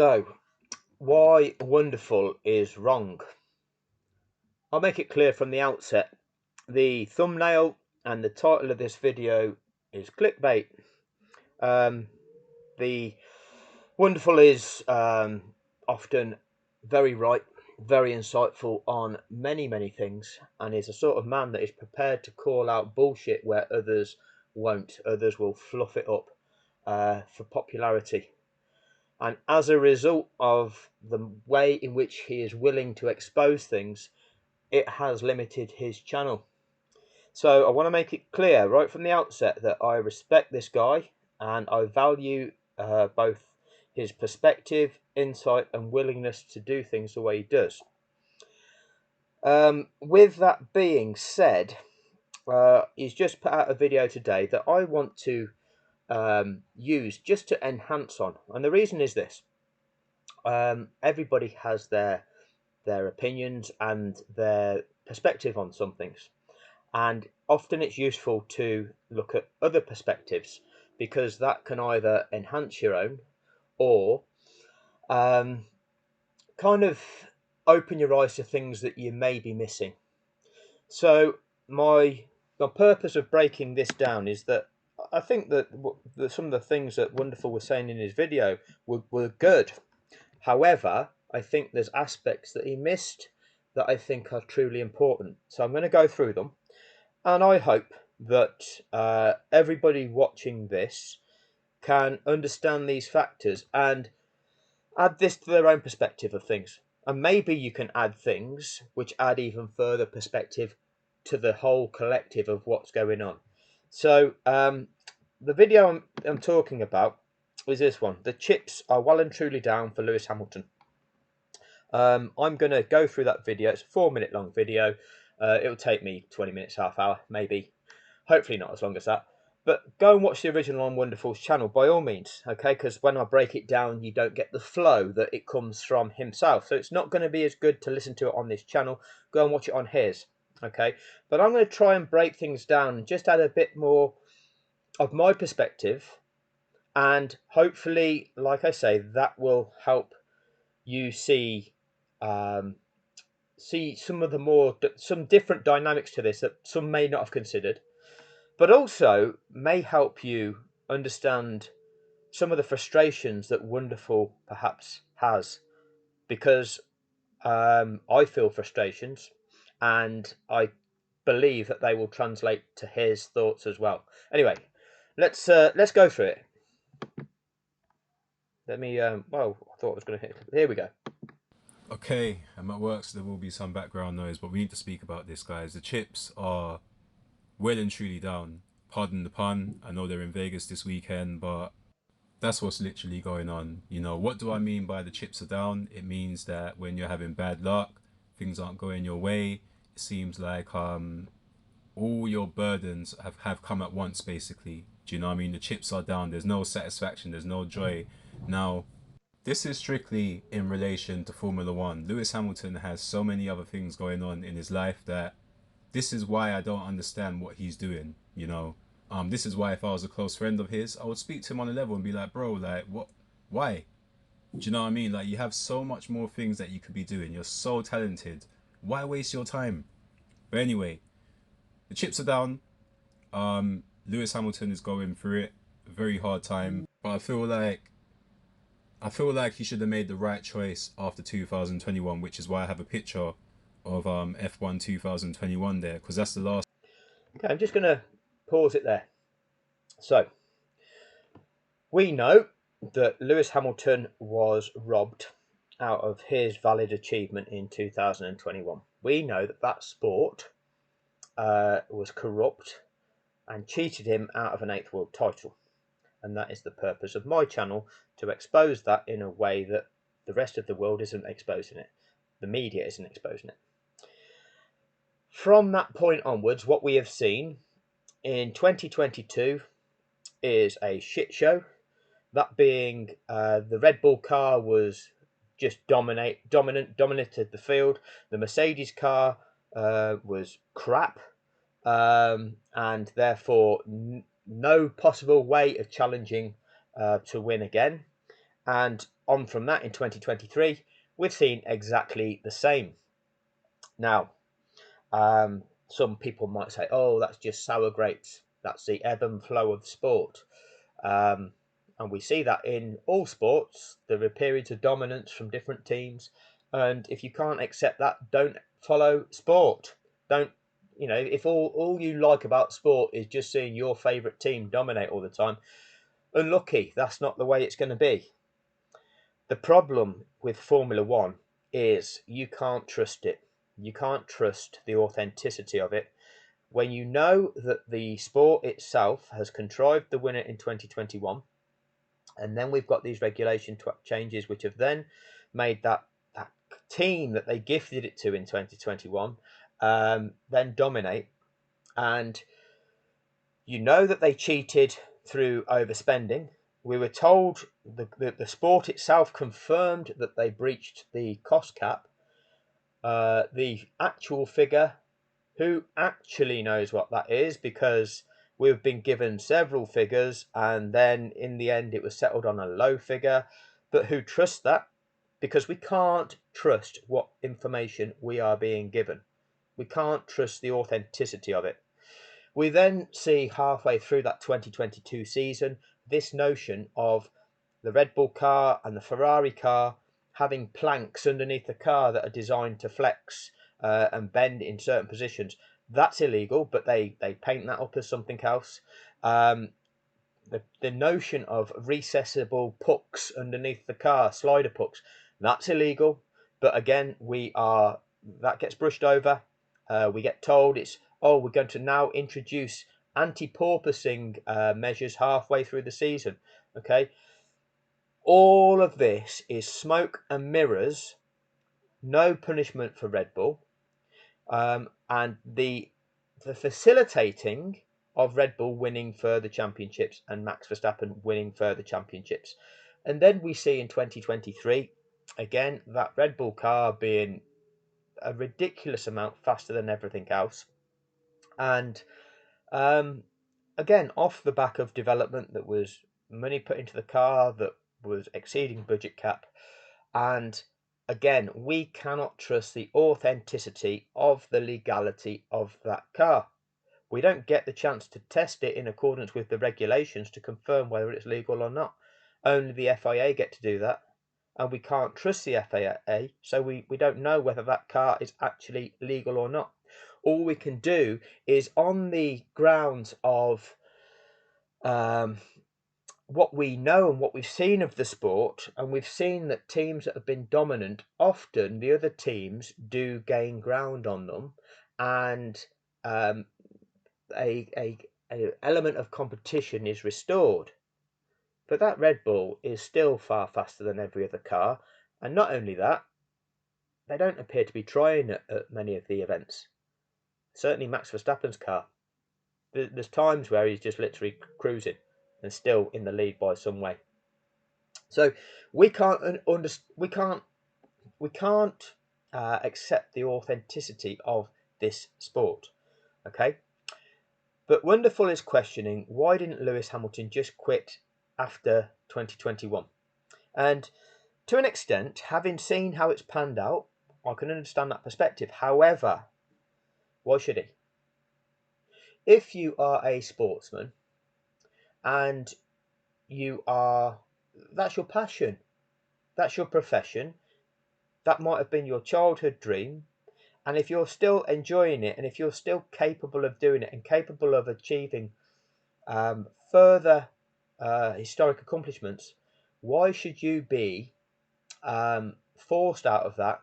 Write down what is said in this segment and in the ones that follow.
So, why wonderful is wrong? I'll make it clear from the outset. The thumbnail and the title of this video is clickbait. The wonderful is often very right, very insightful on many things, and is a sort of man that is prepared to call out bullshit where others won't. Others will fluff it up for popularity. And as a result of the way in which he is willing to expose things, it has limited his channel. So I want to make it clear right from the outset that I respect this guy and I value both his perspective, insight, and willingness to do things the way he does. With that being said, he's just put out a video today that I want to use just to enhance on, and the reason is this. Everybody has their opinions and their perspective on some things, and often it's useful to look at other perspectives because that can either enhance your own or kind of open your eyes to things that you may be missing. So my purpose of breaking this down is that I think that some of the things that Wonderful was saying in his video were good. However, I think there's aspects that he missed that I think are truly important. So I'm going to go through them, and I hope that everybody watching this can understand these factors and add this to their own perspective of things. And maybe you can add things which add even further perspective to the whole collective of what's going on. So the video I'm talking about is this one. The chips are well and truly down for Lewis Hamilton. I'm going to go through that video. It's a 4-minute long video. It'll take me 20 minutes, half hour, maybe. Hopefully not as long as that. But go and watch the original on Wonderful's channel by all means, okay? Because when I break it down, you don't get the flow that it comes from himself. So it's not going to be as good to listen to it on this channel. Go and watch it on his, okay? But I'm going to try and break things down and just add a bit more of my perspective. And hopefully, like I say, that will help you see some different dynamics to this that some may not have considered, but also may help you understand some of the frustrations that Wonderful perhaps has, because I feel frustrations, and I believe that they will translate to his thoughts as well. Anyway, let's go through it. Let me. Well, I thought I was going to hit. Here we go. Okay, I'm at work, so there will be some background noise, but we need to speak about this, guys. The chips are well and truly down. Pardon the pun. I know they're in Vegas this weekend, but that's what's literally going on. You know, what do I mean by the chips are down? It means that when you're having bad luck, things aren't going your way. It seems like all your burdens have come at once, basically. Do you know what I mean? The chips are down. There's no satisfaction. There's no joy. Now, this is strictly in relation to Formula One. Lewis Hamilton has so many other things going on in his life that this is why I don't understand what he's doing, you know. This is why if I was a close friend of his, I would speak to him on a level and be like, bro, like, what, why? Do you know what I mean? Like, you have so much more things that you could be doing. You're so talented. Why waste your time? But anyway, the chips are down. Lewis Hamilton is going through it. A very hard time. But I feel like he should have made the right choice after 2021, which is why I have a picture of F1 2021 there, because that's the last. Okay, I'm just going to pause it there. So, we know that Lewis Hamilton was robbed out of his valid achievement in 2021. We know that that sport was corrupt and cheated him out of an 8th world title. And that is the purpose of my channel, to expose that in a way that the rest of the world isn't exposing it. The media isn't exposing it. From that point onwards, what we have seen in 2022 is a shit show. That being the Red Bull car was just dominated the field. The Mercedes car was crap, and therefore no possible way of challenging to win again. And on from that in 2023, we've seen exactly the same. Now, some people might say, oh, that's just sour grapes. That's the ebb and flow of sport. Um, and we see that in all sports. There are periods of dominance from different teams. And if you can't accept that, don't follow sport. Don't, if all you like about sport is just seeing your favourite team dominate all the time, unlucky. That's not the way it's going to be. The problem with Formula One is you can't trust it. You can't trust the authenticity of it. When you know that the sport itself has contrived the winner in 2021, and then we've got these regulation changes which have then made that team that they gifted it to in 2021 then dominate, and you know that they cheated through overspending. We were told the sport itself confirmed that they breached the cost cap. The actual figure, who actually knows what that is? Because we've been given several figures and then in the end it was settled on a low figure. But who trusts that? Because we can't trust what information we are being given. We can't trust the authenticity of it. We then see halfway through that 2022 season this notion of the Red Bull car and the Ferrari car having planks underneath the car that are designed to flex and bend in certain positions. That's illegal, but they paint that up as something else. The notion of recessable pucks underneath the car, slider pucks, that's illegal. But again, that gets brushed over. We get told we're going to now introduce anti-porpoising measures halfway through the season. Okay, all of this is smoke and mirrors, no punishment for Red Bull, and the facilitating of Red Bull winning further championships and Max Verstappen winning further championships. And then we see in 2023, again, that Red Bull car being a ridiculous amount faster than everything else. And again, off the back of development that was money put into the car that was exceeding budget cap. And again, we cannot trust the authenticity of the legality of that car. We don't get the chance to test it in accordance with the regulations to confirm whether it's legal or not. Only the FIA get to do that. And we can't trust the FIA, so we don't know whether that car is actually legal or not. All we can do is on the grounds of what we know and what we've seen of the sport, and we've seen that teams that have been dominant, often the other teams do gain ground on them, and a element of competition is restored. But that Red Bull is still far faster than every other car, and not only that, they don't appear to be trying at many of the events. Certainly Max Verstappen's car. There's times where he's just literally cruising and still in the lead by some way. So we can't accept the authenticity of this sport. Okay, but Wonderful is questioning, why didn't Lewis Hamilton just quit after 2021? And to an extent, having seen how it's panned out, I can understand that perspective. However, why should he? If you are a sportsman and that's your passion, that's your profession, that might have been your childhood dream, and if you're still enjoying it and if you're still capable of doing it and capable of achieving further historic accomplishments, why should you be forced out of that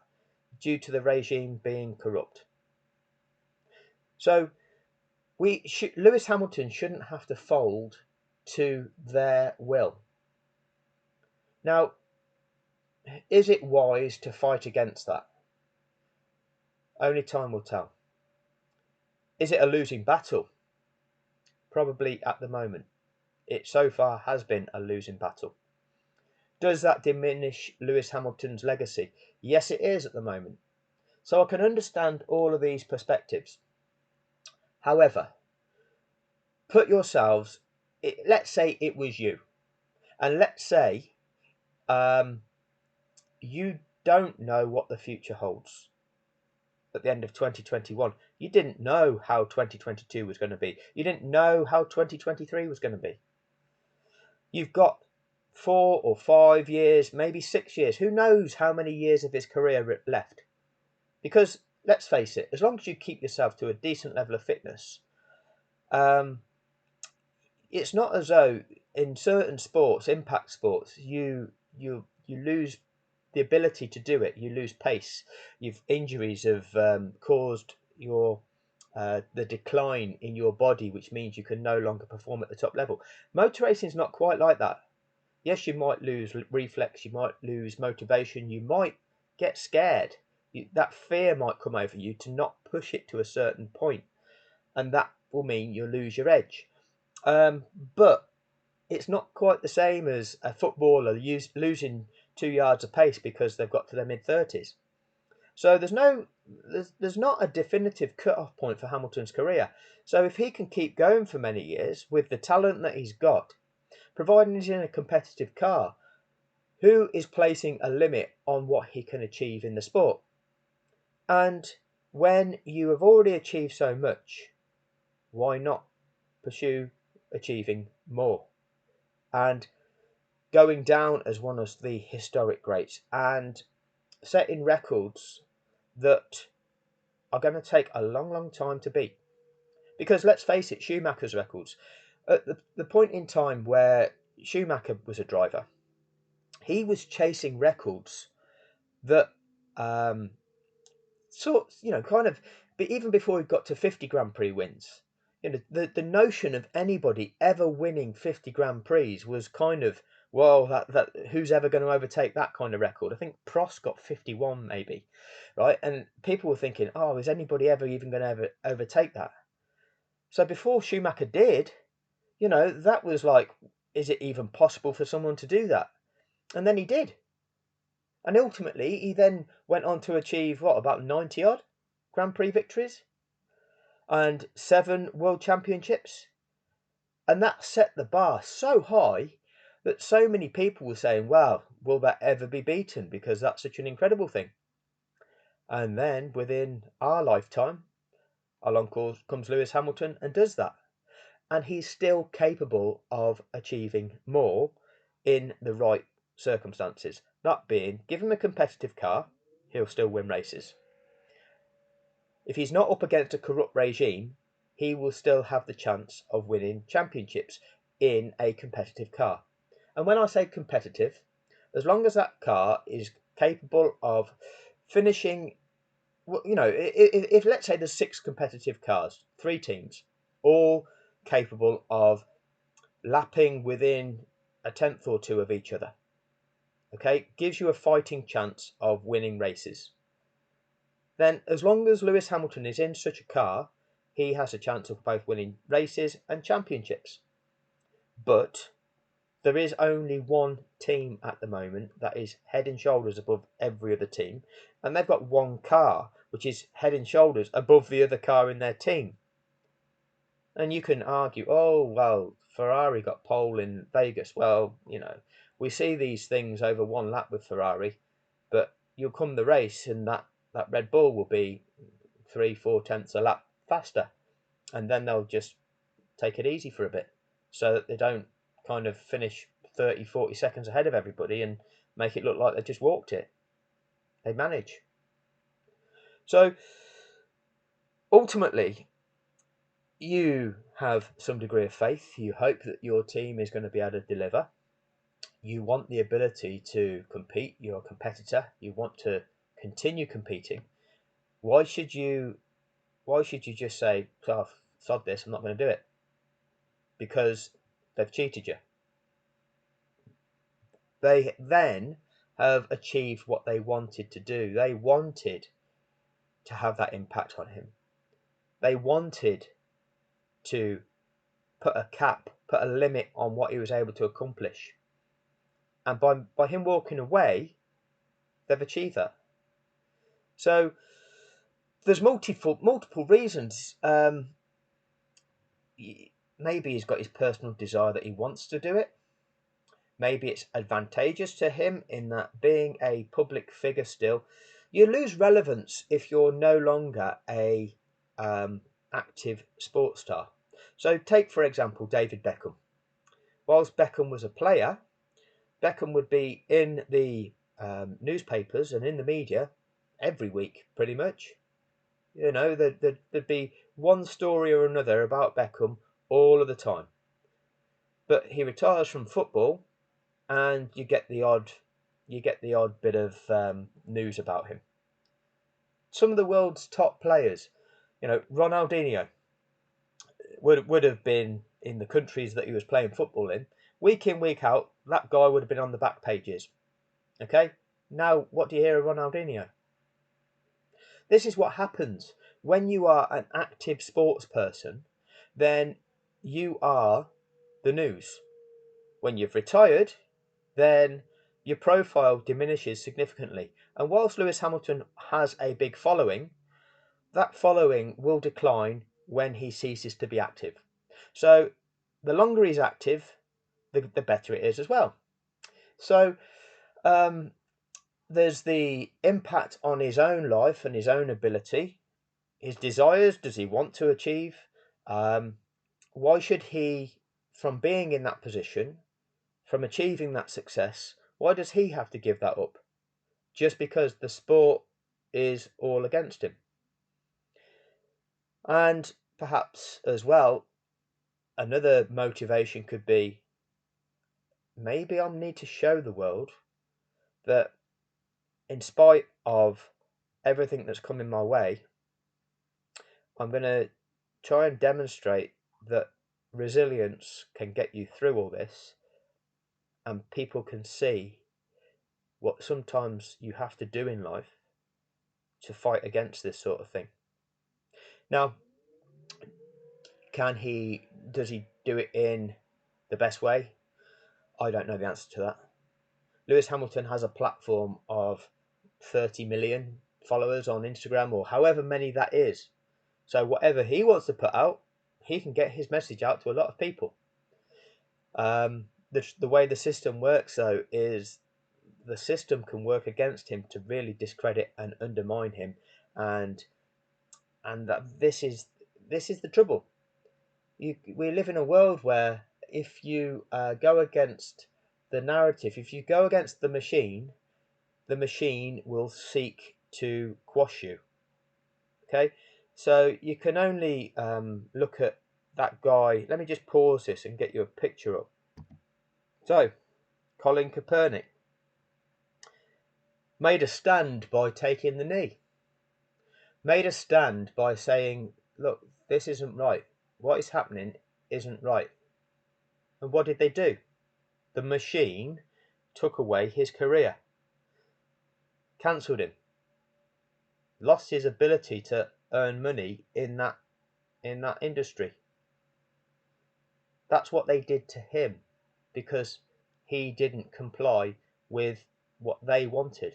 due to the regime being corrupt? So Lewis Hamilton shouldn't have to fold to their will. Now, is it wise to fight against that? Only time will tell. Is it a losing battle? Probably at the moment. It so far has been a losing battle. Does that diminish Lewis Hamilton's legacy? Yes, it is at the moment. So I can understand all of these perspectives. However, put yourselves, let's say it was you, and let's say Um, you don't know what the future holds at the end of 2021. You didn't know how 2022 was going to be. You didn't know how 2023 was going to be. You've got 4 or 5 years, maybe 6 years. Who knows how many years of his career left? Because let's face it, as long as you keep yourself to a decent level of fitness, um, it's not as though in certain sports, impact sports, you lose the ability to do it. You lose pace. You've injuries have caused your the decline in your body, which means you can no longer perform at the top level. Motor racing is not quite like that. Yes, you might lose reflex, you might lose motivation, you might get scared. That fear might come over you to not push it to a certain point, and that will mean you'll lose your edge. But it's not quite the same as a footballer losing 2 yards of pace because they've got to their mid-30s. So there's not a definitive cut-off point for Hamilton's career. So if he can keep going for many years with the talent that he's got, providing he's in a competitive car, who is placing a limit on what he can achieve in the sport? And when you have already achieved so much, why not pursue achieving more and going down as one of the historic greats and setting records that are going to take a long, long time to beat? Because let's face it, Schumacher's records, at the point in time where Schumacher was a driver, he was chasing records that kind of, but even before he got to 50 Grand Prix wins, the notion of anybody ever winning 50 Grand Prix was kind of, well, that who's ever going to overtake that kind of record? I think Prost got 51 maybe, right? And people were thinking, oh, is anybody ever even going to ever overtake that? So before Schumacher did, that was like, is it even possible for someone to do that? And then he did. And ultimately, he then went on to achieve, what, about 90 odd Grand Prix victories and 7 World Championships. And that set the bar so high that so many people were saying, wow, will that ever be beaten? Because that's such an incredible thing. And then within our lifetime, along comes Lewis Hamilton and does that. And he's still capable of achieving more in the right circumstances. That being, give him a competitive car, he'll still win races. If he's not up against a corrupt regime, he will still have the chance of winning championships in a competitive car. And when I say competitive, as long as that car is capable of finishing, if let's say there's 6 competitive cars, 3 teams, all capable of lapping within a tenth or two of each other, okay, gives you a fighting chance of winning races. Then as long as Lewis Hamilton is in such a car, he has a chance of both winning races and championships. But there is only one team at the moment that is head and shoulders above every other team, and they've got one car which is head and shoulders above the other car in their team. And you can argue, oh, well, Ferrari got pole in Vegas. Well, we see these things over one lap with Ferrari, but you'll come the race and that Red Bull will be 3-4 tenths a lap faster. And then they'll just take it easy for a bit so that they don't kind of finish 30-40 seconds ahead of everybody and make it look like they just walked it. They manage. So ultimately, you have some degree of faith. You hope that your team is going to be able to deliver. You want the ability to compete. You're a competitor. You want to continue competing. Why should you just say, oh, sod this, I'm not going to do it? Because they've cheated you. They then have achieved what they wanted to do. They wanted to have that impact on him. They wanted to put a limit on what he was able to accomplish. And by him walking away, they've achieved that. So there's multiple reasons. Maybe he's got his personal desire that he wants to do it. maybe it's advantageous to him in that being a public figure still, you lose relevance if you're no longer a active sports star. So take, for example, David Beckham. Whilst Beckham was a player, Beckham would be in the newspapers and in the media every week, pretty much. You know, there'd be one story or another about Beckham all of the time. But he retires from football, and you get the odd bit of news about him. Some of the world's top players, Ronaldinho would have been in the countries that he was playing football in, week in, week out. That guy would have been on the back pages. Okay, now what do you hear of Ronaldinho? This is what happens when you are an active sports person. Then you are the news. When you've retired, then your profile diminishes significantly. And whilst Lewis Hamilton has a big following, that following will decline when he ceases to be active. So the longer he's active, the better it is as well. So there's the impact on his own life and his own ability, his desires. Does he want to achieve? Why should he, from being in that position, from achieving that success, why does he have to give that up? Just because the sport is all against him. And perhaps as well, another motivation could be, maybe I need to show the world that in spite of everything that's coming my way, I'm going to try and demonstrate that resilience can get you through all this, and people can see what sometimes you have to do in life to fight against this sort of thing. Now, does he do it in the best way? I don't know the answer to that. Lewis Hamilton has a platform of 30 million followers on Instagram, or however many that is. So whatever he wants to put out, he can get his message out to a lot of people. The way the system works, though, is the system can work against him to really discredit and undermine him, and that this is the trouble. We live in a world where if you go against the narrative, if you go against the machine will seek to quash you. Okay, so you can only look at that guy. Let me just pause this and get you a picture up. So, Colin Kaepernick made a stand by taking the knee. Made a stand by saying, look, this isn't right. What is happening isn't right. And what did they do? The machine took away his career, cancelled him, lost his ability to earn money in that industry. That's what they did to him, because he didn't comply with what they wanted,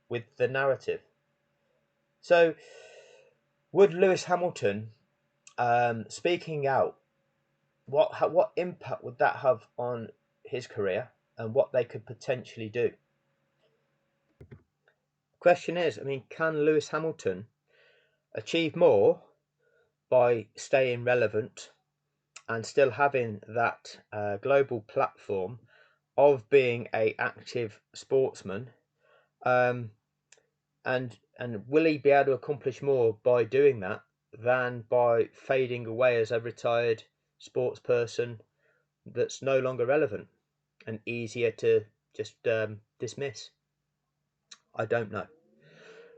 with the narrative. So would Lewis Hamilton speaking out, what impact would that have on his career and what they could potentially do? Question is, can Lewis Hamilton achieve more by staying relevant and still having that global platform of being a active sportsman, and will he be able to accomplish more by doing that than by fading away as a retired sports person that's no longer relevant and easier to just dismiss? I don't know.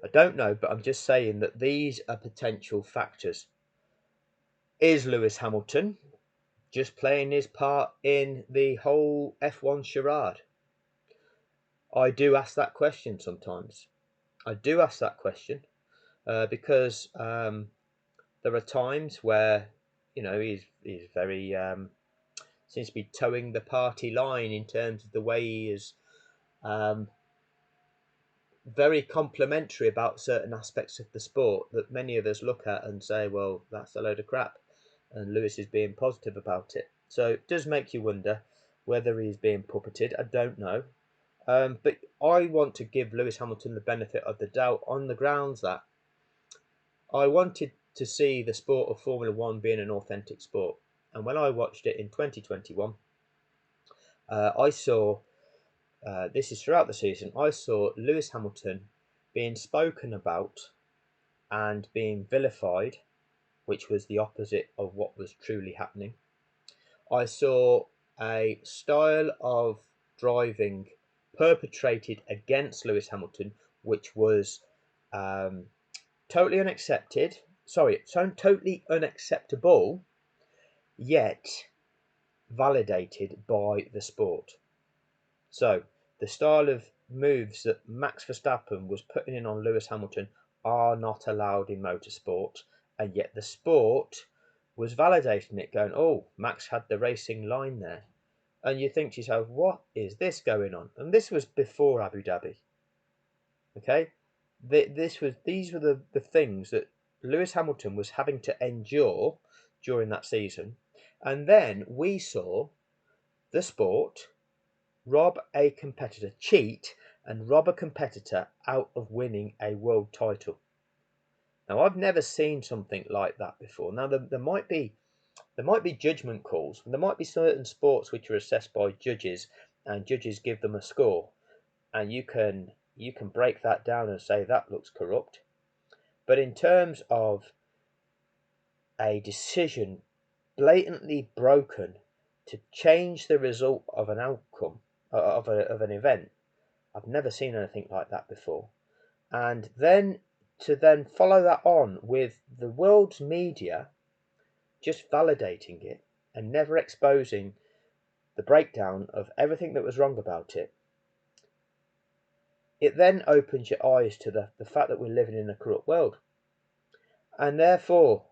But I'm just saying that these are potential factors. Is Lewis Hamilton just playing his part in the whole F1 charade? I do ask that question sometimes. Because there are times where he's very seems to be towing the party line in terms of the way he is very complimentary about certain aspects of the sport that many of us look at and say, well, that's a load of crap, and Lewis is being positive about it. So it does make you wonder, Whether he's being puppeted, I don't know. But I want to give Lewis Hamilton the benefit of the doubt on the grounds that I wanted to see the sport of Formula One being an authentic sport. And when I watched it in 2021, I saw, this is throughout the season, I saw Lewis Hamilton being spoken about and being vilified, which was the opposite of what was truly happening. I saw a style of driving perpetrated against Lewis Hamilton, which was totally unaccepted. Sorry, so totally unacceptable, yet validated by the sport. So the style of moves that Max Verstappen was putting in on Lewis Hamilton are not allowed in motorsport, and yet the sport was validating it, going, "Oh, Max had the racing line there," and you think to yourself, "What is this going on?" And this was before Abu Dhabi. Okay, these were the things that Lewis Hamilton was having to endure during that season, and then we saw the sport rob a competitor, cheat and rob a competitor out of winning a world title. Now, I've never seen something like that before. Now, there might be judgment calls. There might be certain sports which are assessed by judges, and judges give them a score, and you can break that down and say that looks corrupt. But in terms of a decision blatantly broken to change the result of an outcome of an event, I've never seen anything like that before. And then to then follow that on with the world's media just validating it and never exposing the breakdown of everything that was wrong about it, it then opens your eyes to the fact that we're living in a corrupt world. And therefore,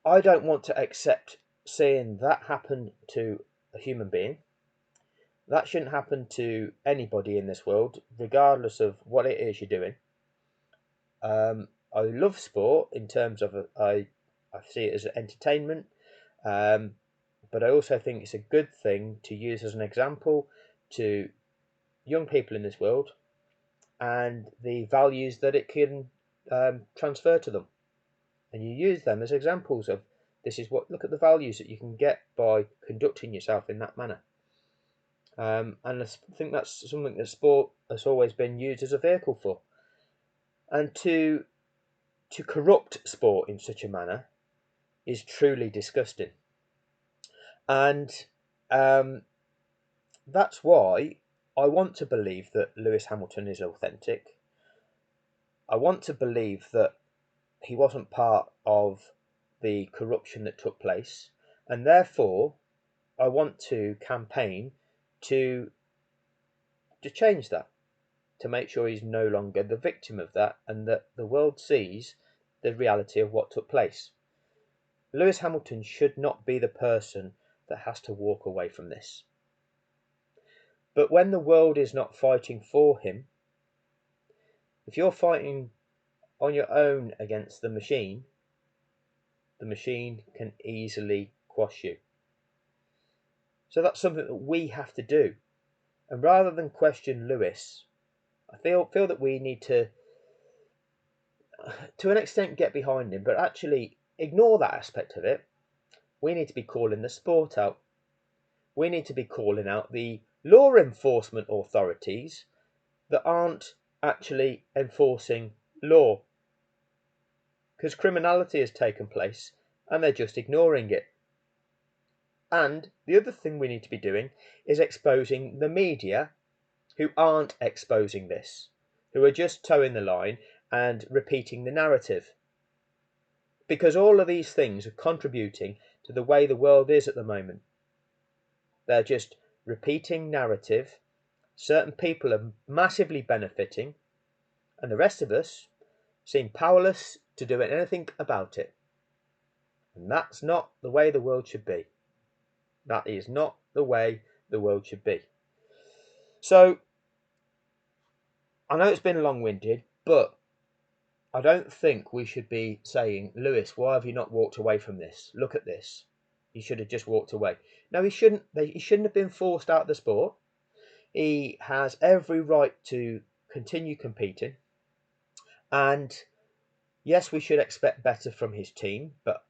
I don't want to accept seeing that happen to a human being. That shouldn't happen to anybody in this world, regardless of what it is you're doing. I love sport in terms of I see it as entertainment, but I also think it's a good thing to use as an example to young people in this world and the values that it can transfer to them. And you use them as examples of this is what, look at the values that you can get by conducting yourself in that manner. And I think that's something that sport has always been used as a vehicle for. And to corrupt sport in such a manner is truly disgusting. And that's why I want to believe that Lewis Hamilton is authentic. I want to believe that he wasn't part of the corruption that took place, and therefore I want to campaign to change that, to make sure he's no longer the victim of that, and that the world sees the reality of what took place. Lewis Hamilton should not be the person that has to walk away from this. But when the world is not fighting for him, if you're fighting on your own against the machine can easily quash you. So that's something that we have to do. And rather than question Lewis, I feel that we need to an extent, get behind him, but actually ignore that aspect of it. We need to be calling the sport out. We need to be calling out the law enforcement authorities that aren't actually enforcing law, because criminality has taken place and they're just ignoring it. And the other thing we need to be doing is exposing the media who aren't exposing this, who are just towing the line and repeating the narrative. Because all of these things are contributing to the way the world is at the moment. They're just repeating narrative. Certain people are massively benefiting, and the rest of us seem powerless to do anything about it. And that's not the way the world should be. That is not the way the world should be. So, I know it's been long-winded, but I don't think we should be saying, Lewis, why have you not walked away from this? Look at this. He should have just walked away. No, he shouldn't. He shouldn't have been forced out of the sport. He has every right to continue competing. And yes, we should expect better from his team. But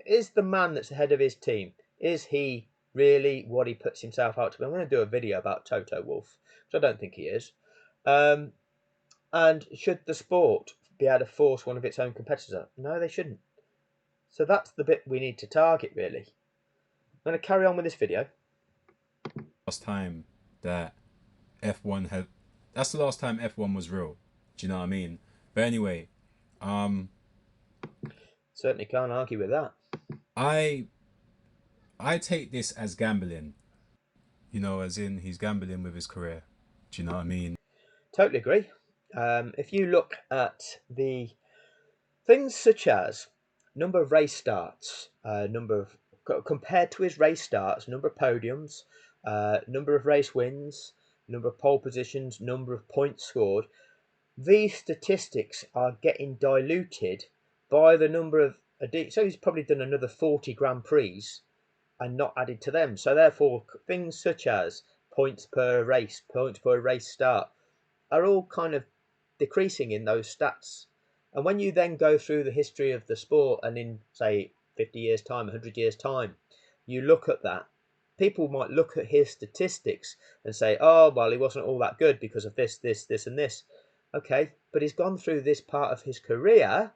is the man that's ahead of his team, is he really what he puts himself out to be? I'm going to do a video about Toto Wolff, which I don't think he is. And should the sport be able to force one of its own competitors out? No, they shouldn't. So that's the bit we need to target, really. I'm going to carry on with this video. Last time that F1 had, that's the last time F1 was real. Do you know what I mean? But anyway, Certainly can't argue with that. I I take this as gambling. You know, as in he's gambling with his career. Do you know what I mean? Totally agree. If you look at the things such as number of race starts, number of compared to his race starts, number of podiums, number of race wins, number of pole positions, number of points scored, these statistics are getting diluted by the number of. So he's probably done another 40 Grand Prix and not added to them. So therefore, things such as points per race, points per race start, are all kind of decreasing in those stats. And when you then go through the history of the sport and in, say, 50 years' time, 100 years' time, you look at that, people might look at his statistics and say, oh, well, he wasn't all that good because of this, this, this, and this. Okay, but he's gone through this part of his career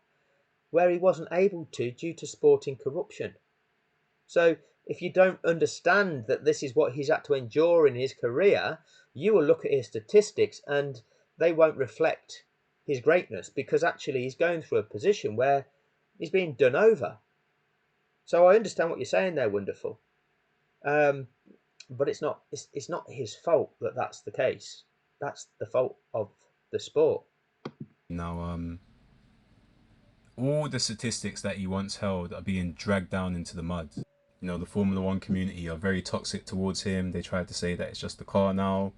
where he wasn't able to due to sporting corruption. So if you don't understand that this is what he's had to endure in his career, you will look at his statistics and they won't reflect his greatness, because actually he's going through a position where he's being done over. So I understand what you're saying there, Wonderful. But it's not his fault that that's the case. That's the fault of the sport. Now, all the statistics that he once held are being dragged down into the mud. You know, the Formula One community are very toxic towards him. They tried to say that it's just the car now.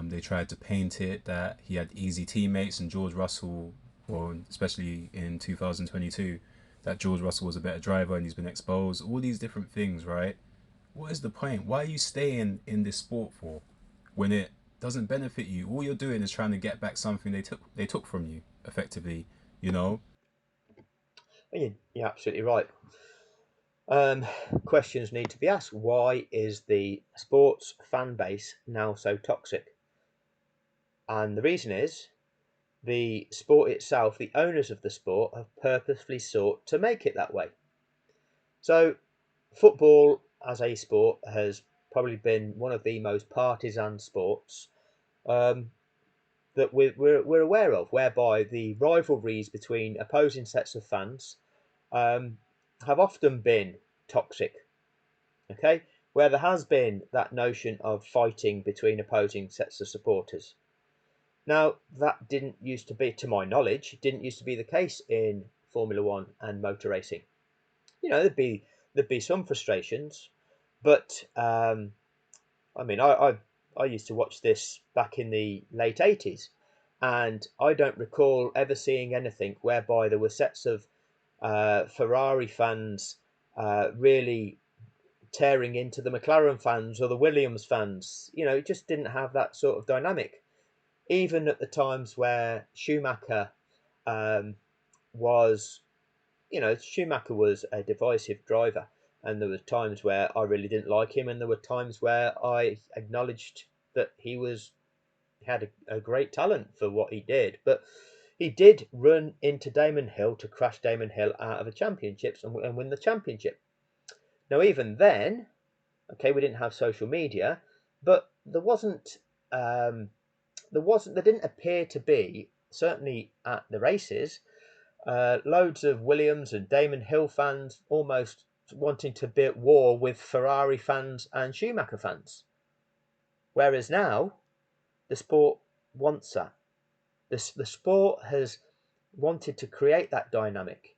They tried to paint it that he had easy teammates and George Russell, or especially in 2022, that George Russell was a better driver and he's been exposed. All these different things, right? What is the point? Why are you staying in this sport for when it doesn't benefit you? All you're doing is trying to get back something they took from you, effectively. You know, You're absolutely right. Questions need to be asked. Why is the sports fan base now so toxic? And the reason is the sport itself, the owners of the sport, have purposefully sought to make it that way. So, football as a sport has probably been one of the most partisan sports that we're aware of, whereby the rivalries between opposing sets of fans have often been toxic. Okay, where there has been that notion of fighting between opposing sets of supporters. Now, that didn't used to be, to my knowledge, didn't used to be the case in Formula One and motor racing. You know, there'd be some frustrations, but I mean, I used to watch this back in the late 80s, and I don't recall ever seeing anything whereby there were sets of Ferrari fans really tearing into the McLaren fans or the Williams fans. You know, it just didn't have that sort of dynamic. Even at the times where Schumacher was, Schumacher was a divisive driver, and there were times where I really didn't like him, and there were times where I acknowledged that he had a great talent for what he did. But he did run into Damon Hill to crash Damon Hill out of the championships and win the championship. Now, even then, okay, we didn't have social media, but there didn't appear to be, certainly at the races, loads of Williams and Damon Hill fans almost wanting to be at war with Ferrari fans and Schumacher fans. Whereas now, the sport wants that. The sport has wanted to create that dynamic.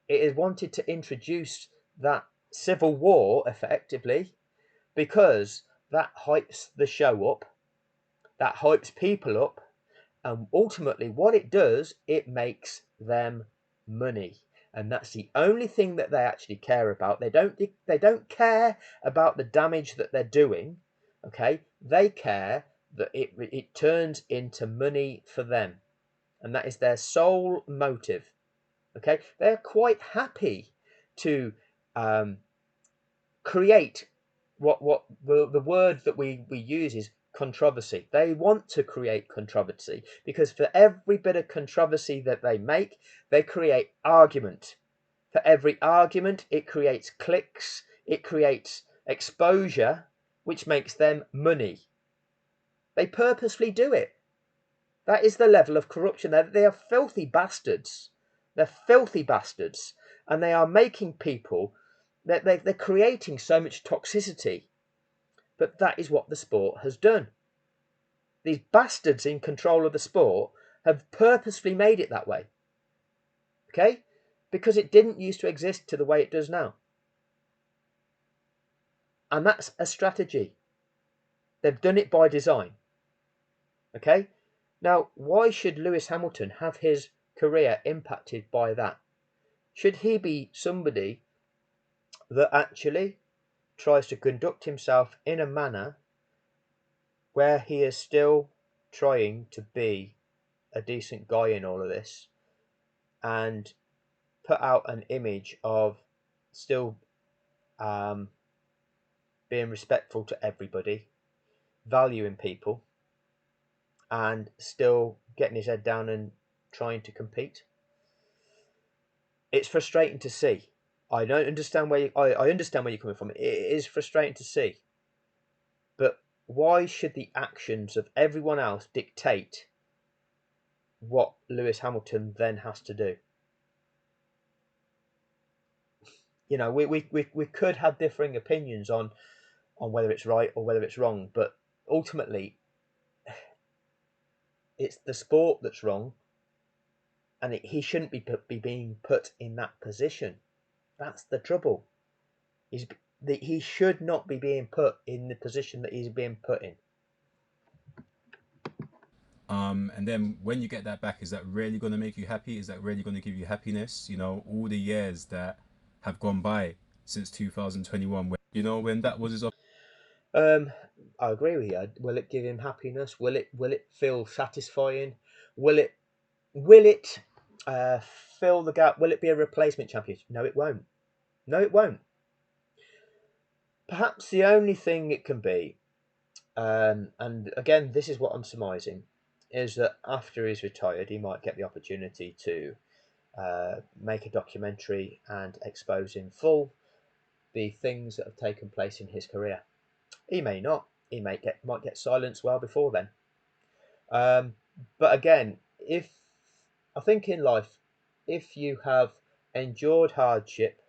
It has wanted to introduce that civil war effectively, because that hypes the show up, that hypes people up, and ultimately what it does, it makes them money. and that's the only thing that they actually care about. They don't care about the damage that they're doing. Okay, they care that it turns into money for them, and that is their sole motive. Okay, they're quite happy to create what the word that we use is controversy. They want to create controversy because for every bit of controversy that they make, they create argument. For every argument, it creates clicks, it creates exposure, which makes them money. They purposely do it. That is the level of corruption. They are filthy bastards. They're filthy bastards. And they are making people, they're creating so much toxicity. But that is what the sport has done. These bastards in control of the sport have purposely made it that way. Okay? Because it didn't used to exist to the way it does now. And that's a strategy. They've done it by design. Okay? Now, why should Lewis Hamilton have his career impacted by that? Should he be somebody that actually tries to conduct himself in a manner where he is still trying to be a decent guy in all of this and put out an image of still being respectful to everybody, valuing people, and still getting his head down and trying to compete? It's frustrating to see. I don't understand I understand where you're coming from. It is frustrating to see. But why should the actions of everyone else dictate what Lewis Hamilton then has to do? You know, we could have differing opinions on whether it's right or whether it's wrong, but ultimately it's the sport that's wrong, and he shouldn't be being put in that position. That's the trouble. He should not be being put in the position that he's being put in. And then when you get that back, is that really going to make you happy? Is that really going to give you happiness? You know, all the years that have gone by since 2021, when that was his Um, I agree with you. Will it give him happiness? Will it feel satisfying? Will it fill the gap? Will it be a replacement champion? No, it won't. No, it won't. Perhaps the only thing it can be, and again, this is what I'm surmising, is that after he's retired, he might get the opportunity to make a documentary and expose in full the things that have taken place in his career. He may not. He might get silenced well before then. Um, but again, if I think in life, if you have endured hardship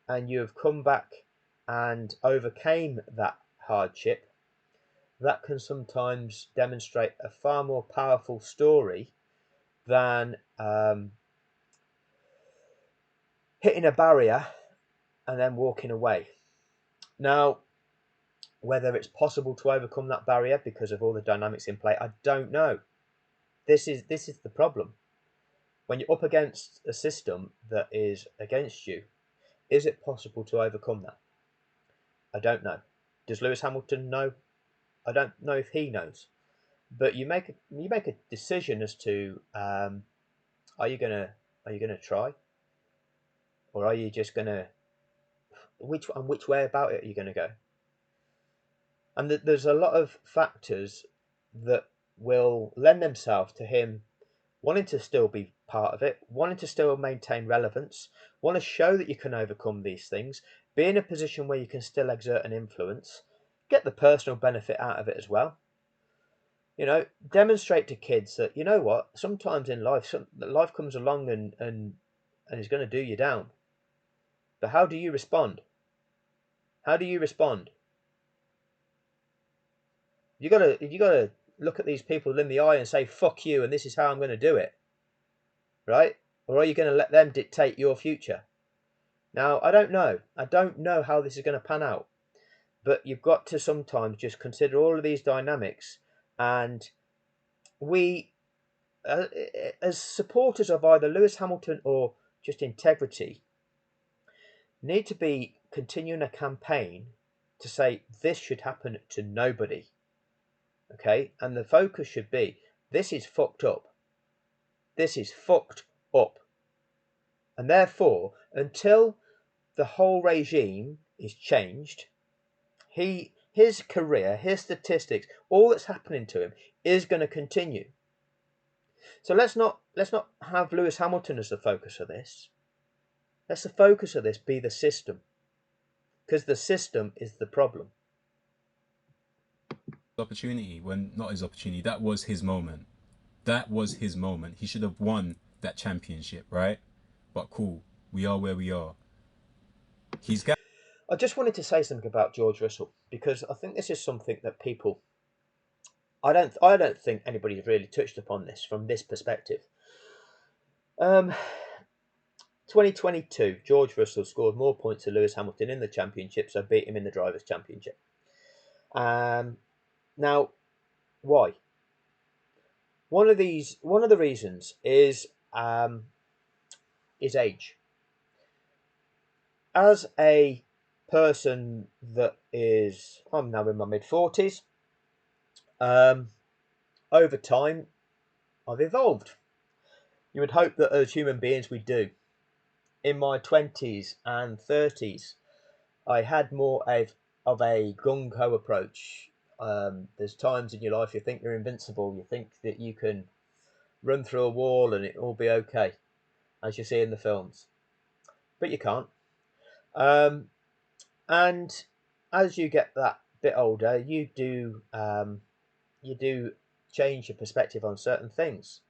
and you have come back and overcame that hardship, that can sometimes demonstrate a far more powerful story than hitting a barrier and then walking away. Now, whether it's possible to overcome that barrier because of all the dynamics in play, I don't know. This is the problem. When you're up against a system that is against you, is it possible to overcome that? I don't know. Does Lewis Hamilton know? I don't know if he knows. But you make a decision as to are you gonna try, or are you just gonna which way about it are you gonna go? And there's a lot of factors that will lend themselves to him wanting to still be part of it, wanting to still maintain relevance, want to show that you can overcome these things, be in a position where you can still exert an influence, get the personal benefit out of it as well. Demonstrate to kids that you know what, sometimes in life, life comes along and is going to do you down. But how do you respond? How do you respond? You gotta look at these people in the eye and say fuck you, and this is how I'm going to do it, right? Or are you going to let them dictate your future? Now, I don't know. I don't know how this is going to pan out, but you've got to sometimes just consider all of these dynamics, and we, as supporters of either Lewis Hamilton or just integrity, need to be continuing a campaign to say this should happen to nobody. Okay, and the focus should be this is fucked up. This is fucked up. And therefore, until the whole regime is changed, his career, his statistics, all that's happening to him is going to continue. So let's not have Lewis Hamilton as the focus of this. Let the focus of this be the system, because the system is the problem. Opportunity, when not his opportunity, that was his moment. That was his moment. He should have won that championship, right? But cool, we are where we are. He's got. I just wanted to say something about George Russell, because I think this is something that people, I don't think anybody's really touched upon this from this perspective. 2022, George Russell scored more points than Lewis Hamilton in the championship, so beat him in the Drivers' Championship. Now, why? One of the reasons is age. As a person that is, I'm now in my mid-40s, over time, I've evolved. You would hope that as human beings we do. In my 20s and 30s, I had more of a gung-ho approach. There's times in your life you think you're invincible, you think that you can run through a wall and it'll be okay, as you see in the films. But you can't. And as you get that bit older, you do change your perspective on certain things.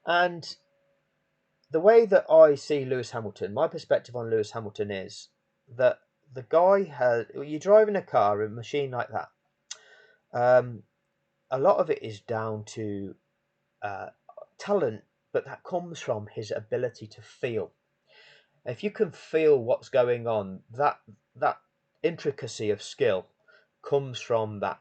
And the way that I see Lewis Hamilton, my perspective on Lewis Hamilton is that the guy you're driving a car, a machine like that. A lot of it is down to talent, but that comes from his ability to feel. If you can feel what's going on, that intricacy of skill comes from that.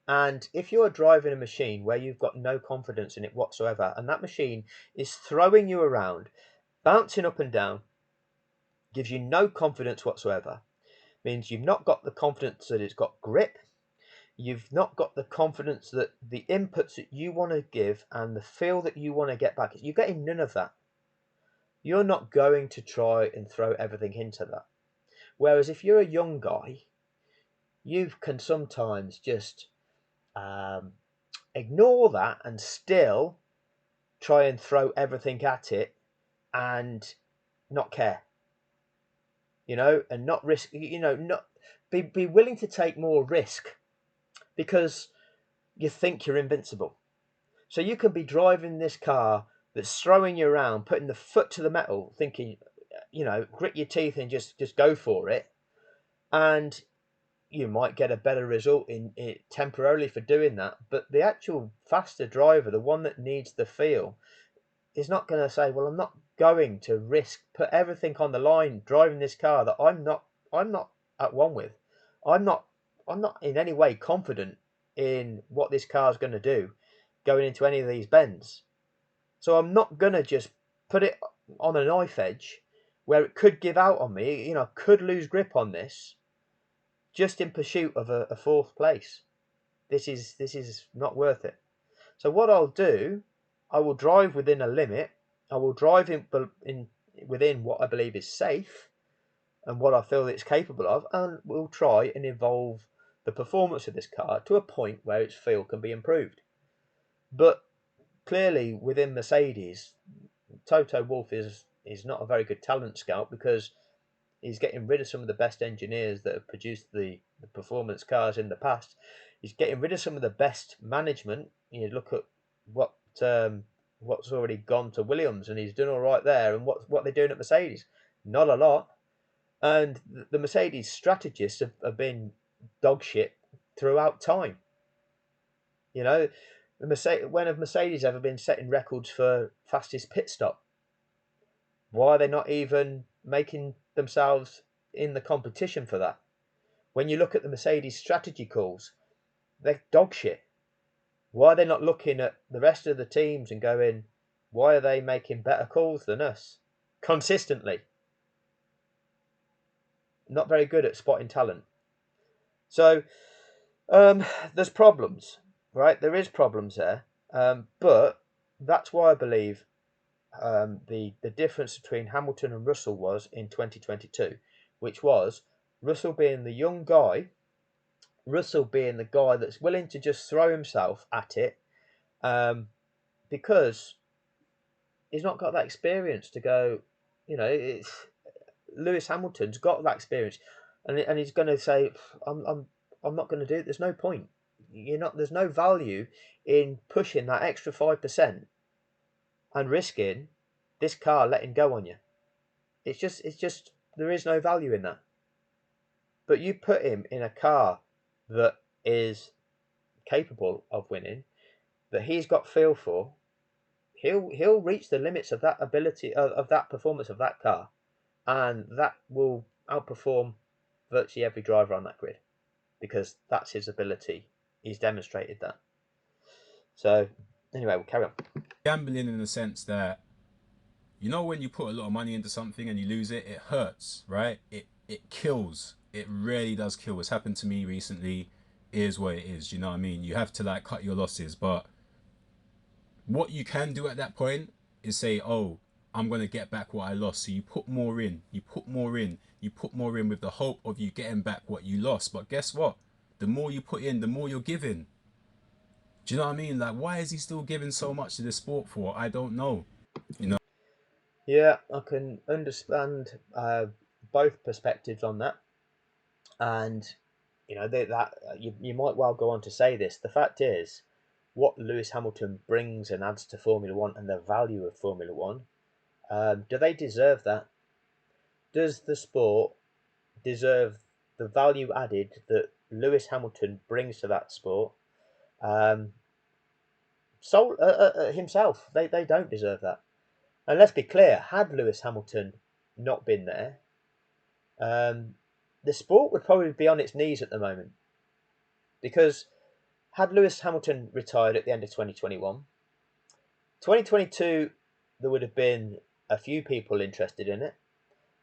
And if you're driving a machine where you've got no confidence in it whatsoever, and that machine is throwing you around, bouncing up and down, gives you no confidence whatsoever, means you've not got the confidence that it's got grip, you've not got the confidence that the inputs that you want to give and the feel that you want to get back, you're getting none of that. You're not going to try and throw everything into that. Whereas if you're a young guy, you can sometimes just ignore that and still try and throw everything at it and not care, and not risk, not be willing to take more risk because you think you're invincible. So you can be driving this car that's throwing you around, putting the foot to the metal, thinking, grit your teeth and just go for it. And you might get a better result in it temporarily for doing that. But the actual faster driver, the one that needs the feel, is not going to say, well, I'm not going to put everything on the line driving this car that I'm not at one with. I'm not in any way confident in what this car is going to do going into any of these bends. So I'm not going to just put it on a knife edge where it could give out on me, could lose grip on this just in pursuit of a fourth place. This is not worth it. So what I'll do, I will drive within a limit. I will drive within what I believe is safe and what I feel it's capable of, and we'll try and evolve the performance of this car to a point where its feel can be improved. But clearly within Mercedes, Toto Wolff is not a very good talent scout because he's getting rid of some of the best engineers that have produced the performance cars in the past. He's getting rid of some of the best management. You look at what's already gone to Williams, and he's done all right there. And what they're doing at Mercedes, not a lot. And the Mercedes strategists have been dog shit throughout time. When have Mercedes ever been setting records for fastest pit stop? Why are they not even making themselves in the competition for that? When you look at the Mercedes strategy calls, they're dog shit. Why are they not looking at the rest of the teams and going, Why are they making better calls than us consistently? Not very good at spotting talent. So there's problems, right? There is problems there, but that's why I believe the difference between Hamilton and Russell was in 2022, which was Russell being the young guy, Russell being the guy that's willing to just throw himself at it, because he's not got that experience to go. It's Lewis Hamilton's got that experience, and he's going to say, I'm not going to do it. There's no point. You're not. There's no value in pushing that extra 5% and risking this car letting go on you. It's just there is no value in that. But you put him in a car that is capable of winning, that he's got feel for, he'll reach the limits of that ability of that performance of that car, and that will outperform virtually every driver on that grid because that's his ability. He's demonstrated that. So anyway, we'll carry on. Gambling in the sense that, you know, when you put a lot of money into something and you lose it, it hurts, right? It kills. It really does kill. It's happened to me recently. It is what it is. You know what I mean? You have to like cut your losses, but what you can do at that point is say, "Oh, I'm gonna get back what I lost." So you put more in. You put more in. You put more in with the hope of you getting back what you lost. But guess what? The more you put in, the more you're giving. Do you know what I mean? Like, why is he still giving so much to this sport for? I don't know. You know. Yeah, I can understand both perspectives on that, and you might well go on to say this. The fact is, what Lewis Hamilton brings and adds to Formula One and the value of Formula One, do they deserve that? Does the sport deserve the value added that Lewis Hamilton brings to that sport? Um, himself, they don't deserve that. And let's be clear: had Lewis Hamilton not been there, um, the sport would probably be on its knees at the moment because had Lewis Hamilton retired at the end of 2021, 2022, there would have been a few people interested in it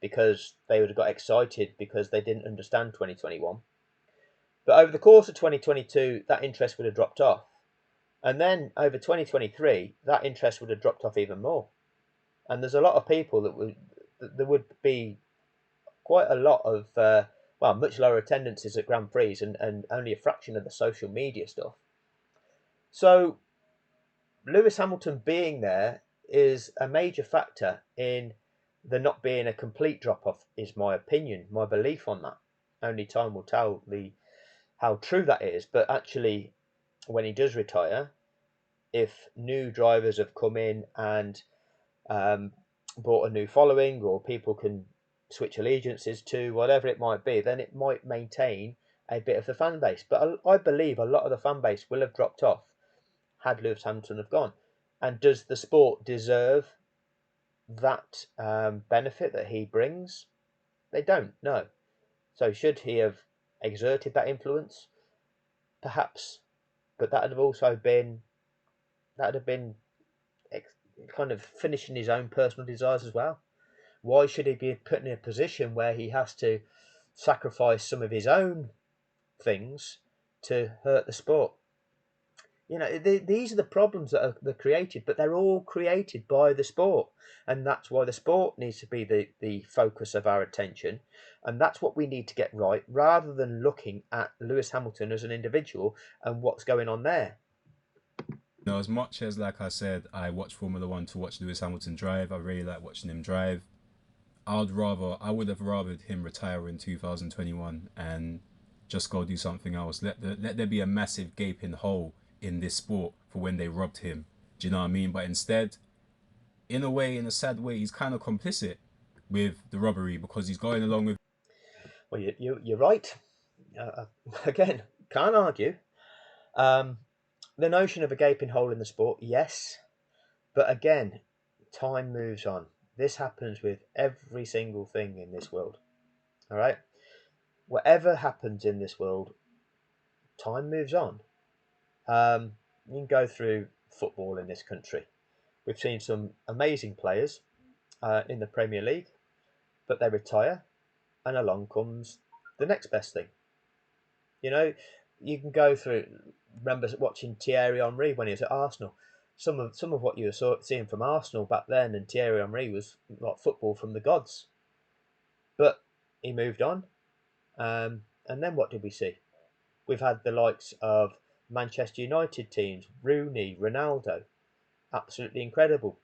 because they would have got excited because they didn't understand 2021. But over the course of 2022, that interest would have dropped off. And then over 2023, that interest would have dropped off even more. And there's a lot of people there would be quite a lot of, much lower attendances at Grand Prix and only a fraction of the social media stuff. So Lewis Hamilton being there is a major factor in there not being a complete drop off, is my opinion, my belief on that. Only time will tell how true that is. But actually, when he does retire, if new drivers have come in and um, brought a new following, or people can switch allegiances to whatever it might be, then it might maintain a bit of the fan base. But I believe a lot of the fan base will have dropped off had Lewis Hamilton have gone. And does the sport deserve that benefit that he brings? They don't. No. So should he have exerted that influence? Perhaps, but that'd have been kind of finishing his own personal desires as well. Why should he be put in a position where he has to sacrifice some of his own things to hurt the sport? These are the problems that are created, but they're all created by the sport. And that's why the sport needs to be the focus of our attention. And that's what we need to get right, rather than looking at Lewis Hamilton as an individual and what's going on there. You know, as much as, like I said, I watch Formula One to watch Lewis Hamilton drive, I really like watching him drive. I would have rathered him retire in 2021 and just go do something else. Let there be a massive gaping hole in this sport for when they robbed him. Do you know what I mean? But instead, in a way, in a sad way, he's kind of complicit with the robbery because he's going along with. Well, you're right. Again, can't argue. Um, the notion of a gaping hole in the sport, yes, but again, time moves on. This happens with every single thing in this world. All right, whatever happens in this world, time moves on. You can go through football in this country. We've seen some amazing players in the Premier League, but they retire, and along comes the next best thing. You know, you can go through. Remember watching Thierry Henry when he was at Arsenal. Some of what you were seeing from Arsenal back then, and Thierry Henry was like football from the gods. But he moved on, and then what did we see? We've had the likes of Manchester United teams, Rooney, Ronaldo, absolutely incredible.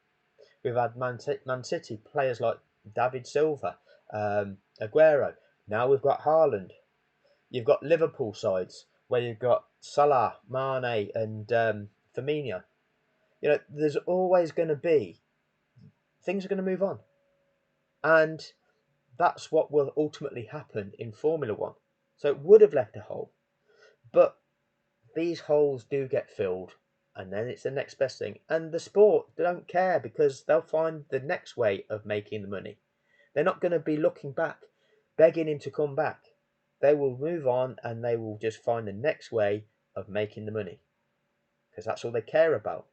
We've had Man City players like David Silva, Aguero. Now we've got Haaland. You've got Liverpool sides where you've got Salah, Mane, and Firmino. There's always going to be things are going to move on, and that's what will ultimately happen in Formula One. So it would have left a hole, but these holes do get filled, and then it's the next best thing. And the sport, they don't care because they'll find the next way of making the money. They're not going to be looking back, begging him to come back. They will move on and they will just find the next way of making the money because that's all they care about.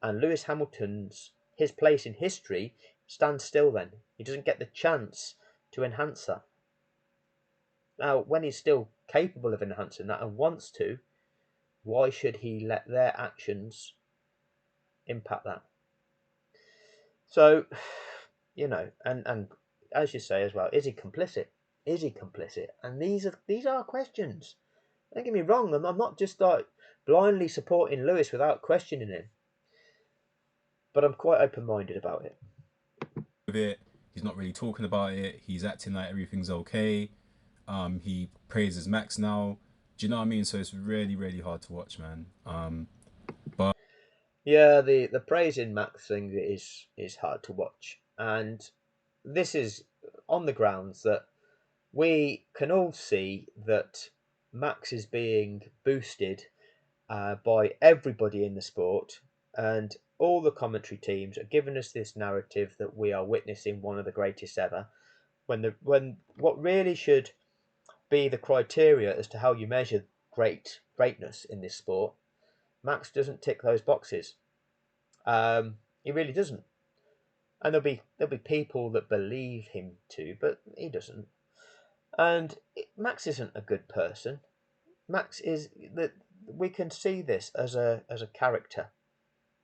And Lewis Hamilton's his place in history stands still then. He doesn't get the chance to enhance that. Now, when he's still capable of enhancing that and wants to, why should he let their actions impact that? So, and as you say as well, is he complicit? Is he complicit? And these are questions. Don't get me wrong. I'm not just like blindly supporting Lewis without questioning him, but I'm quite open-minded about it. With it, he's not really talking about it. He's acting like everything's okay. He praises Max now. Do you know what I mean? So it's really, really hard to watch, man. But Yeah, the praising Max thing is hard to watch, and this is on the grounds that we can all see that Max is being boosted by everybody in the sport, and all the commentary teams are giving us this narrative that we are witnessing one of the greatest ever. When what really should be the criteria as to how you measure greatness in this sport, Max doesn't tick those boxes. He really doesn't, and there'll be people that believe him to, but he doesn't. And Max isn't a good person. Max is that we can see this as a character.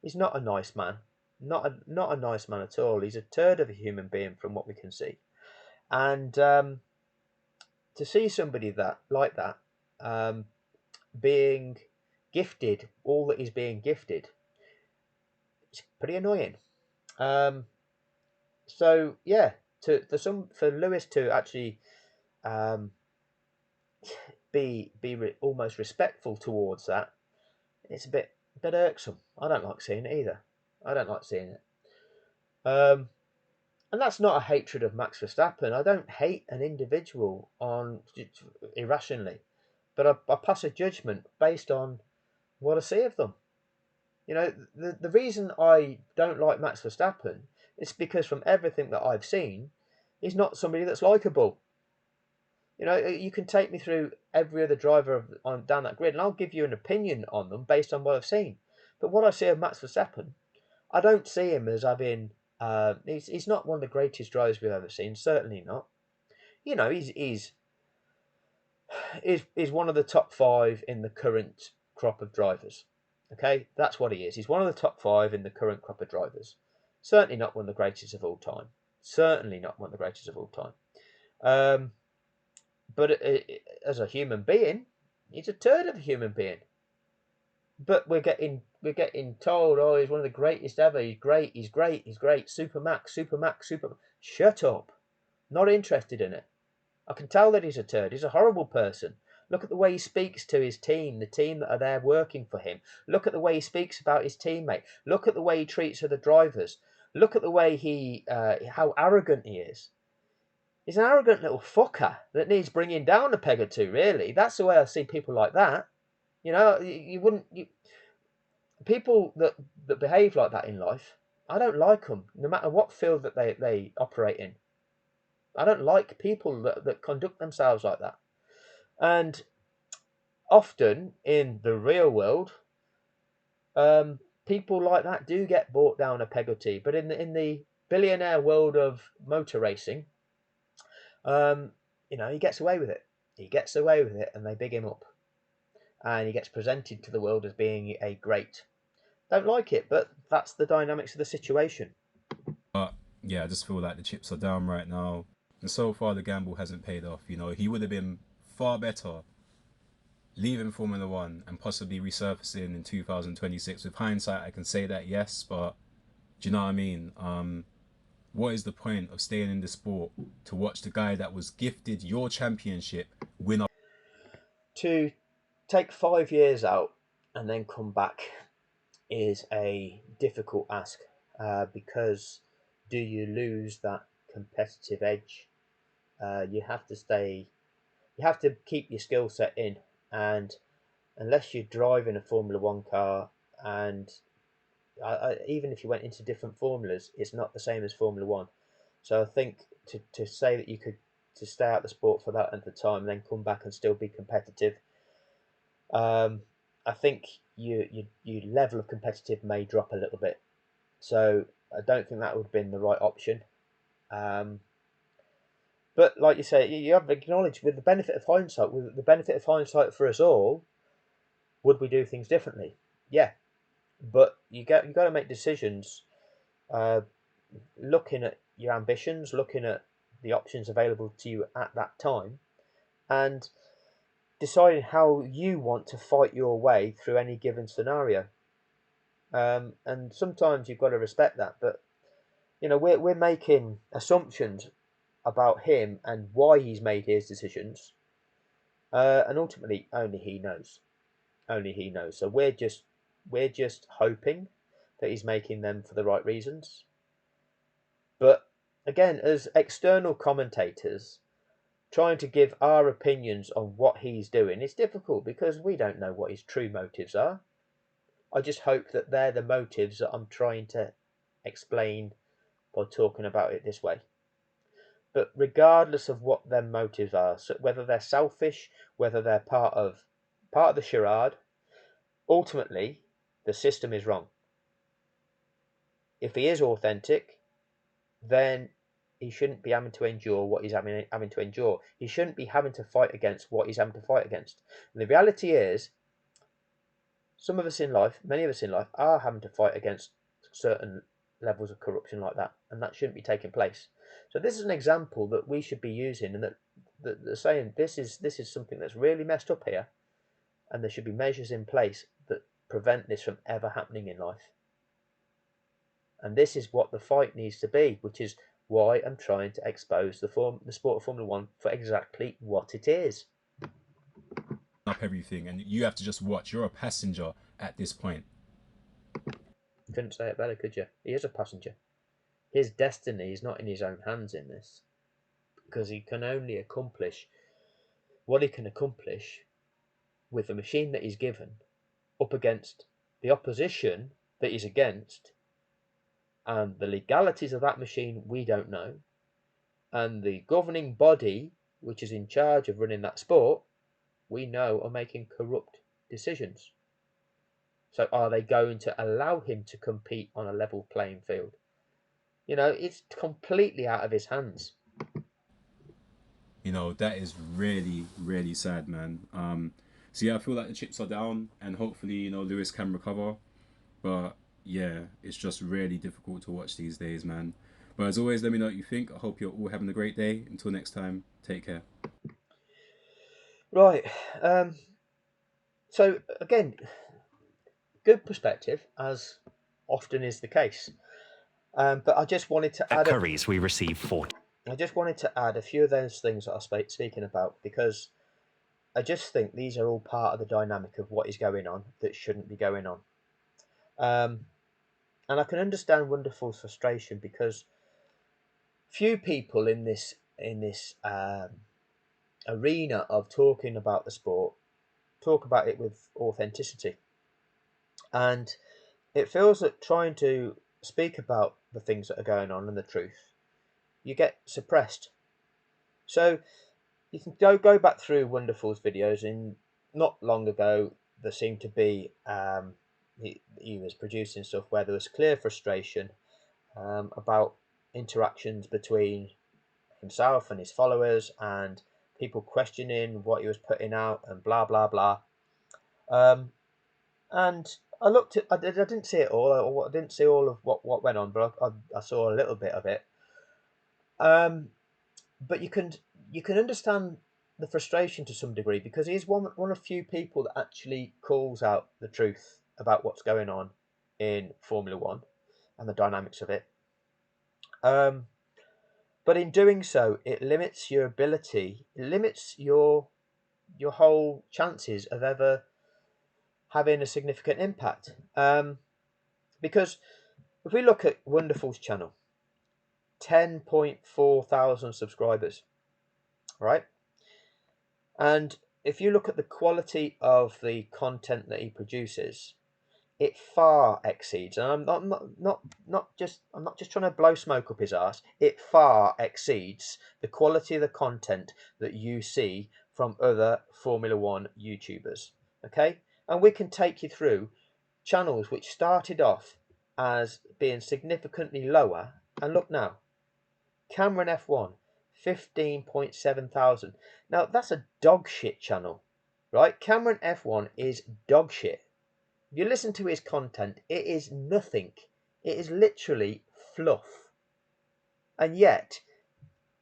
He's not a nice man. Not a nice man at all. He's a turd of a human being from what we can see. And to see somebody that like that being gifted all that he's being gifted, it's pretty annoying. Um, so yeah, for Lewis to actually um, be almost respectful towards that, it's a bit irksome. I don't like seeing it either. I don't like seeing it. Um, and that's not a hatred of Max Verstappen. I don't hate an individual on irrationally, but I pass a judgment based on what I see of them. The reason I don't like Max Verstappen is because from everything that I've seen, he's not somebody that's likable. You can take me through every other driver on down that grid, and I'll give you an opinion on them based on what I've seen. But what I see of Max Verstappen, I don't see him as having. He's not one of the greatest drivers we've ever seen. Certainly not. He's one of the top five in the current crop of drivers. Okay, that's what he is. He's one of the top five in the current crop of drivers. Certainly not one of the greatest of all time. Certainly not one of the greatest of all time. Um, but as a human being, he's a turd of a human being. But we're getting told, oh, he's one of the greatest ever. He's great. He's great. He's great. Super Max. Super Max. Super. Shut up. Not interested in it. I can tell that he's a turd. He's a horrible person. Look at the way he speaks to his team, the team that are there working for him. Look at the way he speaks about his teammate. Look at the way he treats other drivers. Look at the way how arrogant he is. He's an arrogant little fucker that needs bringing down a peg or two, really. That's the way I see people like that. You wouldn't. People that behave like that in life, I don't like them, no matter what field that they operate in. I don't like people that conduct themselves like that. And often in the real world, people like that do get brought down a peg or two. But in the billionaire world of motor racing, you know, he gets away with it. He gets away with it, and they big him up, and he gets presented to the world as being a great. Don't like it, but that's the dynamics of the situation. But yeah, I just feel like the chips are down right now. And so far, the gamble hasn't paid off. You know, he would have been far better leaving Formula One and possibly resurfacing in 2026. With hindsight, I can say that, yes, but do you know what I mean? What is the point of staying in the sport to watch the guy that was gifted your championship win a. To take 5 years out and then come back is a difficult ask, because do you lose that competitive edge? You have to stay. You have to keep your skill set in, and unless you're driving a Formula One car, and even if you went into different formulas, it's not the same as Formula One. So I think to say that you could to stay out the sport for that length of time and then come back and still be competitive, I think your level of competitive may drop a little bit. So I don't think that would have been the right option. Um, but like you say, you have to acknowledge with the benefit of hindsight, with the benefit of hindsight for us all, would we do things differently? Yeah, but you got to make decisions, uh, looking at your ambitions, looking at the options available to you at that time, and deciding how you want to fight your way through any given scenario. And sometimes you've got to respect that, but you know we're making assumptions about him and why he's made his decisions, and ultimately only he knows. Only he knows. So we're just hoping that he's making them for the right reasons. But again, as external commentators, trying to give our opinions on what he's doing is difficult because we don't know what his true motives are. I just hope that they're the motives that I'm trying to explain by talking about it this way. But regardless of what their motives are, so whether they're selfish, whether they're part of the charade, ultimately the system is wrong. If he is authentic, then he shouldn't be having to endure what he's having to endure. He shouldn't be having to fight against what he's having to fight against. And the reality is, some of us in life, many of us in life, are having to fight against certain levels of corruption like that, and that shouldn't be taking place. So this is an example that we should be using, and that they're saying this is something that's really messed up here, and there should be measures in place that prevent this from ever happening in life. And this is what the fight needs to be, which is why I'm trying to expose the sport of Formula One for exactly what it is. Up everything, and you have to just watch. You're a passenger at this point. You couldn't say it better, could you? He is a passenger. His destiny is not in his own hands in this, because he can only accomplish what he can accomplish with the machine that he's given up against the opposition that he's against, and the legalities of that machine we don't know, and the governing body which is in charge of running that sport we know are making corrupt decisions. So are they going to allow him to compete on a level playing field? You know, it's completely out of his hands. You know, that is really, really sad, man. So yeah, I feel like the chips are down, and hopefully, you know, Lewis can recover. But yeah, it's just really difficult to watch these days, man. But as always, let me know what you think. I hope you're all having a great day. Until next time, take care. Right. So again, good perspective, as often is the case. But I just wanted to add Curries, we receive 40. I just wanted to add a few of those things that I was speaking about, because I just think these are all part of the dynamic of what is going on that shouldn't be going on. Um, and I can understand Wonderful's frustration, because few people in this arena of talking about the sport talk about it with authenticity, and it feels that trying to speak about the things that are going on and the truth, you get suppressed. So you can go back through Wonderful's videos, and not long ago there seemed to be he was producing stuff where there was clear frustration about interactions between himself and his followers, and people questioning what he was putting out, and blah blah blah. Um, and I looked at, I didn't see it all. I didn't see all of what went on, but I saw a little bit of it. Um, but you can understand the frustration to some degree, because he's one of few people that actually calls out the truth about what's going on in Formula One and the dynamics of it. Um, but in doing so, it limits your ability, it limits your whole chances of ever having a significant impact. Because if we look at Wonderful's channel, 10.4 thousand subscribers, right? And if you look at the quality of the content that he produces, it far exceeds. And I'm not just trying to blow smoke up his ass. It far exceeds the quality of the content that you see from other Formula One YouTubers. Okay, and we can take you through channels which started off as being significantly lower, and look now, Cameron F1, 15.7 thousand. Now that's a dog shit channel, right? Cameron F1 is dog shit. If you listen to his content, it is nothing. It is literally fluff. And yet,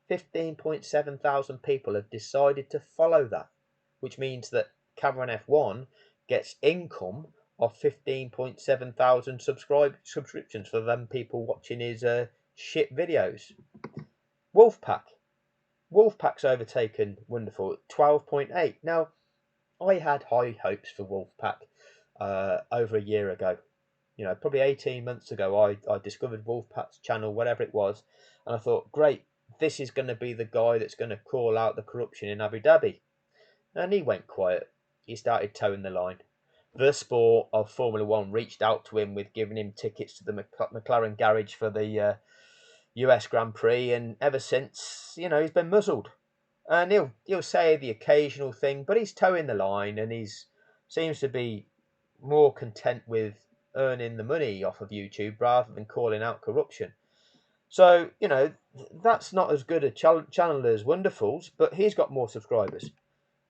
15.7 thousand people have decided to follow that, which means that Cameron F1 gets income of 15.7 thousand subscriptions for them people watching his shit videos. Wolfpack's overtaken Wonderful at 12.8. Now, I had high hopes for Wolfpack over a year ago. You know, probably 18 months ago, I discovered Wolfpack's channel, whatever it was, and I thought, great, this is going to be the guy that's going to call out the corruption in Abu Dhabi. And he went quiet. He started towing the line. The sport of Formula One reached out to him with giving him tickets to the McLaren garage for the US Grand Prix, and ever since, you know, he's been muzzled. And he'll say the occasional thing, but he's towing the line, and he's seems to be more content with earning the money off of YouTube rather than calling out corruption. So, you know, that's not as good a channel as Wonderful's, but he's got more subscribers.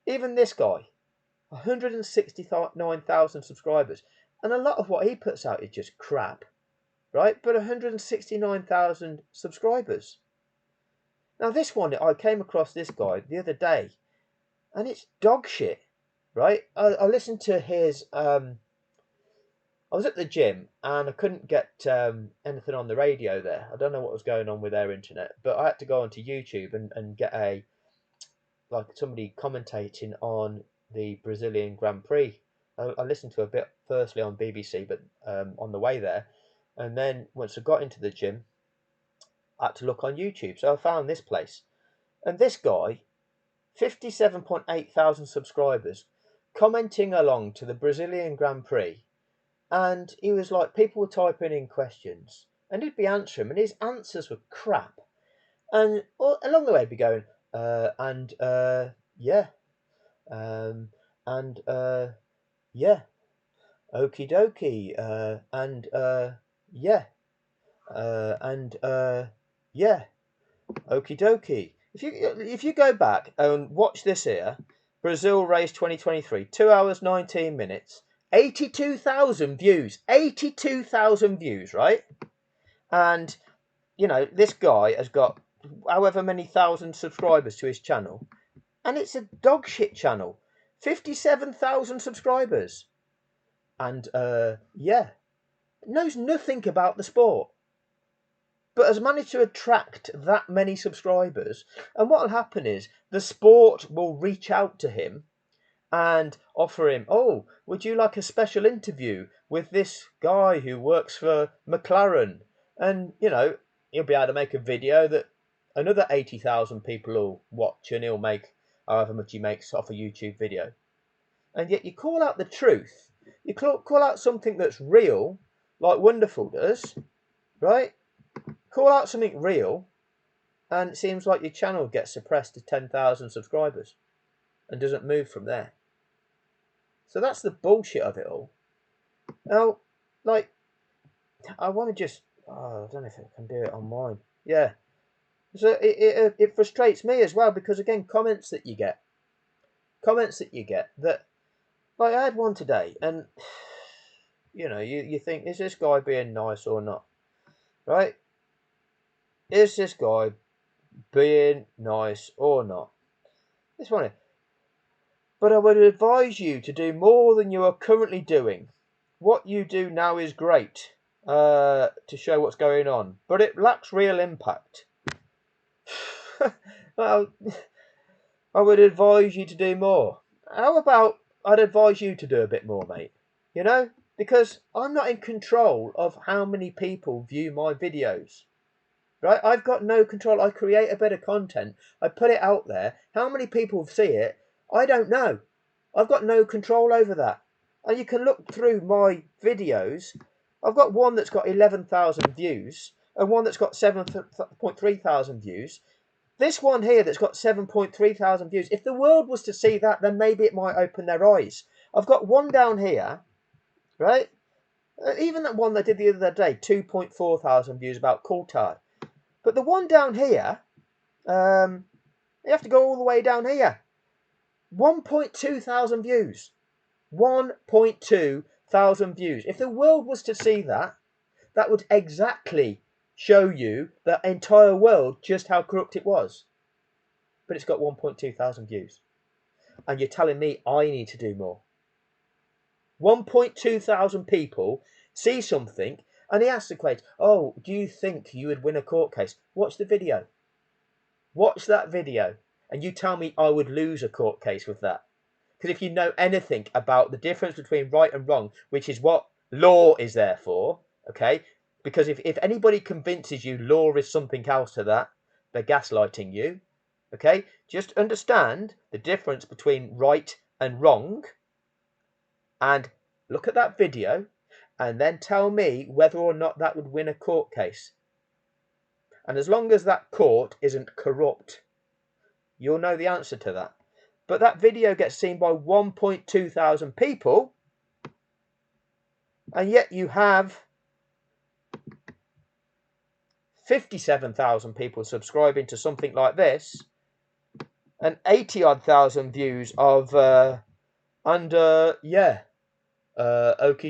Even this guy, 169,000 subscribers, and a lot of what he puts out is just crap, right? But 169,000 subscribers. Now, this one, I came across this guy the other day, and it's dog shit, right? I listened to his. I was at the gym and I couldn't get anything on the radio there. I don't know what was going on with their internet, but I had to go onto YouTube and get like somebody commentating on the Brazilian Grand Prix. I listened to a bit firstly on BBC, but on the way there, and then once I got into the gym, I had to look on YouTube. So I found this place, and this guy, 57.8 thousand subscribers, commenting along to the Brazilian Grand Prix. And he was like, people were typing in questions, and he'd be answering, and his answers were crap. And along the way, he'd be going, yeah, um, and yeah, okie dokie, yeah, and yeah, okie dokie. If you go back and watch this here, Brazil race 2023, 2 hours 19 minutes, 82,000 views, 82,000 views, right? And you know, this guy has got however many thousand subscribers to his channel, and it's a dog shit channel, 57,000 subscribers, and yeah, knows nothing about the sport, but has managed to attract that many subscribers. And what will happen is the sport will reach out to him and offer him, oh, would you like a special interview with this guy who works for McLaren? And, you know, he'll be able to make a video that another 80,000 people will watch, and he'll make however much he makes off a YouTube video. And yet you call out the truth. You call out something that's real, like Wonderful does, right? Call out something real, and it seems like your channel gets suppressed to 10,000 subscribers and doesn't move from there. So that's the bullshit of it all. Now, like, I want to just, I don't know if I can do it on mine. Yeah. So it frustrates me as well because, again, comments that you get that, like, I had one today, and, you think, is this guy being nice or not? Right? Is this guy being nice or not? It's funny. But I would advise you to do more than you are currently doing. What you do now is great to show what's going on, but it lacks real impact. Well, I would advise you to do more. How about I'd advise you to do a bit more, mate? Because I'm not in control of how many people view my videos. Right? I've got no control. I create a bit of content. I put it out there. How many people see it? I don't know. I've got no control over that. And you can look through my videos. I've got one that's got 11,000 views and one that's got 7.3 thousand views. This one here that's got 7.3 thousand views, if the world was to see that, then maybe it might open their eyes. I've got one down here, right? Even that one I did the other day, 2.4 thousand views about Coulthard. But the one down here, you have to go all the way down here. 1.2 thousand views. 1.2 thousand views. If the world was to see that, that would exactly show you the entire world just how corrupt it was. But it's got 1.2 thousand views. And you're telling me I need to do more. 1.2 thousand people see something and he asks the question, oh, do you think you would win a court case? Watch the video. Watch that video and you tell me I would lose a court case with that. Because if you know anything about the difference between right and wrong, which is what law is there for, okay? Because if anybody convinces you law is something else to that, they're gaslighting you, okay? Just understand the difference between right and wrong and look at that video and then tell me whether or not that would win a court case. And as long as that court isn't corrupt, you'll know the answer to that. But that video gets seen by 1.2 thousand people, and yet you have 57,000 people subscribing to something like this, and 80 odd thousand views of okie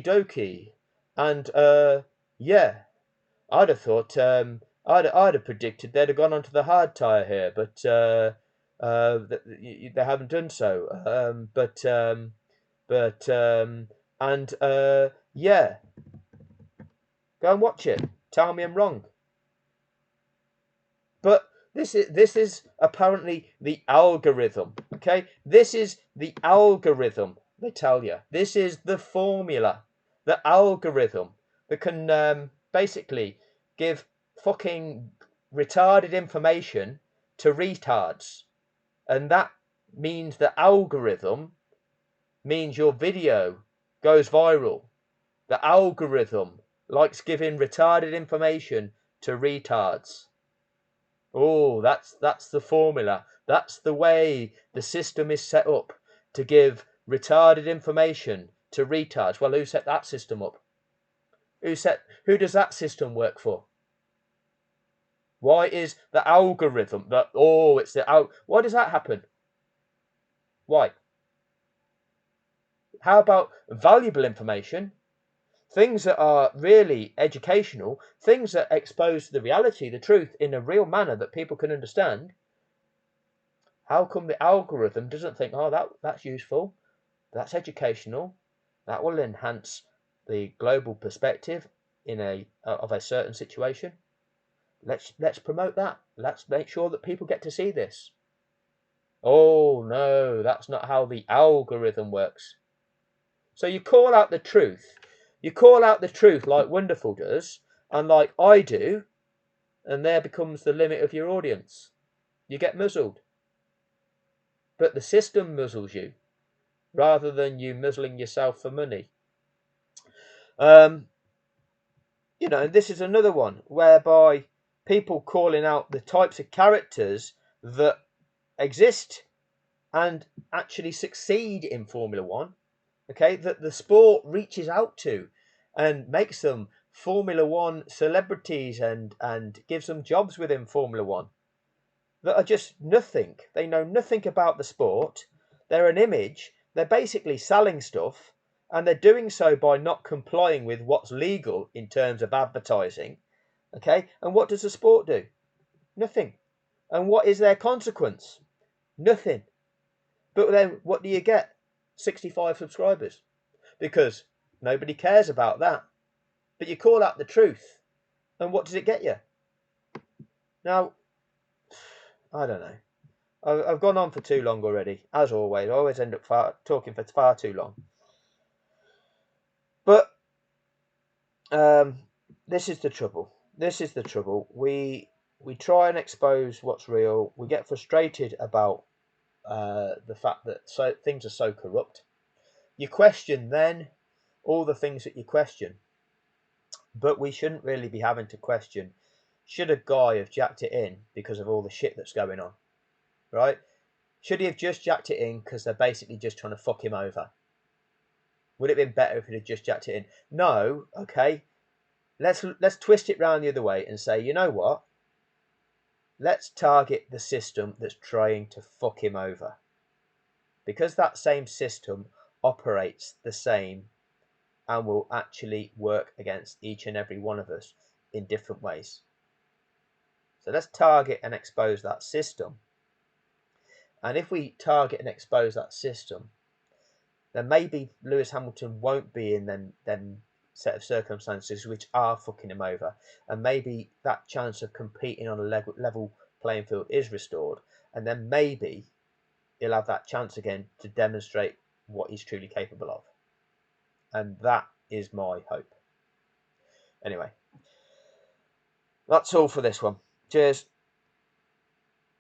dokie, and yeah, I'd have thought I'd have predicted they'd have gone onto the hard tyre here, but they haven't done so. Yeah, go and watch it. Tell me I'm wrong. But this is apparently the algorithm. Okay, this is the algorithm. They tell you this is the formula, the algorithm that can basically give fucking retarded information to retards, and that means the algorithm means your video goes viral. The algorithm likes giving retarded information to retards. Oh, that's the formula. That's the way the system is set up to give retarded information to retards. Well, who set that system up? Who does that system work for? Why is the algorithm that why does that happen? Why? How about valuable information? Things that are really educational, things that expose the reality, the truth in a real manner that people can understand. How come the algorithm doesn't think, oh, that's useful, that's educational, that will enhance the global perspective of a certain situation? Let's promote that. Let's make sure that people get to see this. Oh no, that's not how the algorithm works. So you call out the truth. You call out the truth like Wonderful does, and like I do, and there becomes the limit of your audience. You get muzzled. But the system muzzles you, rather than you muzzling yourself for money. This is another one whereby people calling out the types of characters that exist and actually succeed in Formula One. okay, that the sport reaches out to and makes them Formula One celebrities and gives them jobs within Formula One that are just nothing. They know nothing about the sport. They're an image. They're basically selling stuff, and they're doing so by not complying with what's legal in terms of advertising. Okay, and what does the sport do? Nothing. And what is their consequence? Nothing. But then what do you get? 65 subscribers. Because nobody cares about that. But you call out the truth, and what does it get you? Now, I don't know. I've gone on for too long already. As always, I always end up talking for far too long. But this is the trouble. This is the trouble. We try and expose what's real. We get frustrated about the fact that things are so corrupt. You question then all the things that you question, but we shouldn't really be having to question, should a guy have jacked it in because of all the shit that's going on, right? Should he have just jacked it in because they're basically just trying to fuck him over? Would it have been better if he'd have just jacked it in? No, okay. Let's twist it round the other way and say, you know what? Let's target the system that's trying to fuck him over. Because that same system operates the same and will actually work against each and every one of us in different ways. So let's target and expose that system. And if we target and expose that system, then maybe Lewis Hamilton won't be in them set of circumstances which are fucking him over. And maybe that chance of competing on a level playing field is restored. And then maybe he'll have that chance again to demonstrate what he's truly capable of. And that is my hope. Anyway, that's all for this one. Cheers.